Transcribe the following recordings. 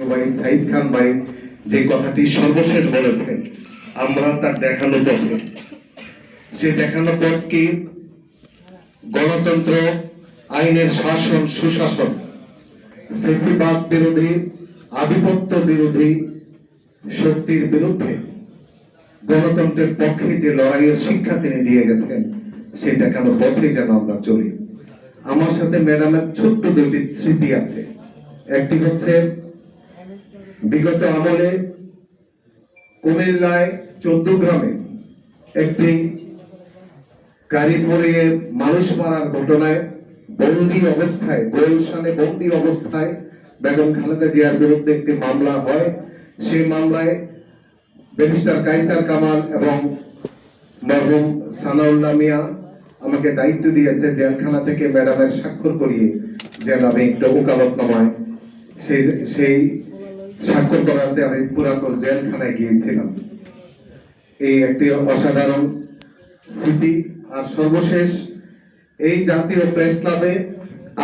ভাই সাইদ খান ভাই যে কথাটি সর্বশেষ বলেছেন, আমরা তার দেখানো পথে, সে দেখানো পথ কি? গণতন্ত্র, আইনের শাসন, সুশাসন, ফেসিবাদ বিরোধী, আধিপত্য বিরোধী শক্তির বিরুদ্ধে গণতন্ত্রের পক্ষে যে লড়াইয়ের শিক্ষা তিনি দিয়ে গেছেন, সেই দেখানো পথে যেন আমরা চলি। আমার সাথে ম্যাডামের ছোট্ট দুটি স্মৃতি আছে। একটি হচ্ছে বিগত আমলে কুমিল্লায় 14 গ্রামে একটি গাড়ি পড়িয়ে মানুষ মারার ঘটনায় বন্দী অবস্থায়, গোলশানে বন্দী অবস্থায় বেগম খালেদা জিয়ার বিরুদ্ধে একটি মামলা হয়। সেই মামলায় ব্যারিস্টার কায়সার কামাল এবং মরহুম সানাউল্লাহ মিয়া আমাকে দায়িত্ব দিয়েছে জেলখানা থেকে ম্যাডামের স্বাক্ষর করিয়ে যেন আমি একটা ওকালতনামায় সেই স্বাক্ষর করাতে আমি পুরাতন জেলখানায় গিয়েছিলাম। এই একটি অসাধারণ স্মৃতি। আর সর্বশেষ এই জাতীয় প্রেস ক্লাবে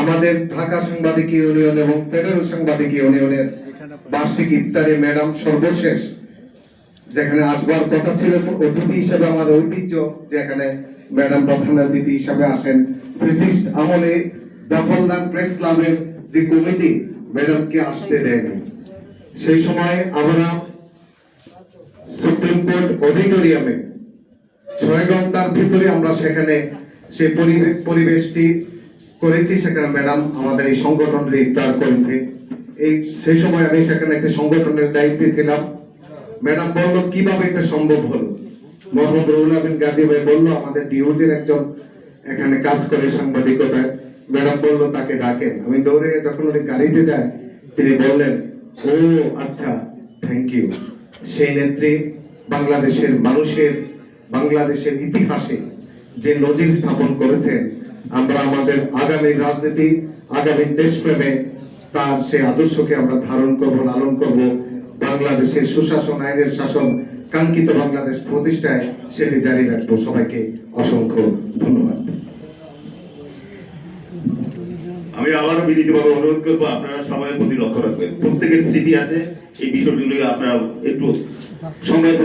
আমাদের ঢাকা সাংবাদিক ইউনিয়ন এবং ফেডারেল সাংবাদিক ইউনিয়নের বার্ষিক ইফতারে ম্যাডাম সর্বশেষ যেখানে আসবার কথা ছিল অতিথি হিসেবে, আমার ঐতিহ্য যেখানে ম্যাডাম প্রধান অতিথি হিসেবে আসেন। ফেসিস্ট আমলে দখলদার প্রেস ক্লাবের যে কমিটি ম্যাডামকে আসতে দেয়নি, সেই সময় আমরা সুপ্রিম কোর্ট অডিটোরিয়ামে 6 ঘন্টার ভিতরে আমরা সেখানে সেই পরিবেশটি করেছি। সেখানে ম্যাডাম আমাদের এই সংগঠনের ইফতার করেছে। সেই সময় আমি সেখানে একটা সংগঠনের দায়িত্বে ছিলাম। ম্যাডাম বলল কিভাবে এটা সম্ভব হলো। মোহাম্মদ রুহুল আমিন গাজী ভাই বলল আমাদের ডিওজির একজন এখানে কাজ করে সাংবাদিকতায়। ম্যাডাম বলল তাকে ডাকেন। আমি দৌড়ে যখন উনি গাড়িতে যায়, তিনি বললেন ও আচ্ছা, থ্যাংক ইউ। সেই নেত্রী বাংলাদেশের মানুষের, বাংলাদেশের ইতিহাসে যে নজির স্থাপন করেছেন, আমরা আমাদের আগামী রাজনীতি, আগামী দেশপ্রেমে তার সেই আদর্শকে আমরা ধারণ করব, লালন করব। বাংলাদেশের সুশাসন, আইনের শাসন, কাঙ্ক্ষিত বাংলাদেশ প্রতিষ্ঠায় সেটি জারি রাখবো। সবাইকে অসংখ্য ধন্যবাদ। আমি আবারও বিনীতভাবে অনুরোধ করবো, আপনারা সবাই প্রতি লক্ষ্য রাখবেন। প্রত্যেকের স্মৃতি আছে, এই বিষয়গুলো আপনারা একটু সময়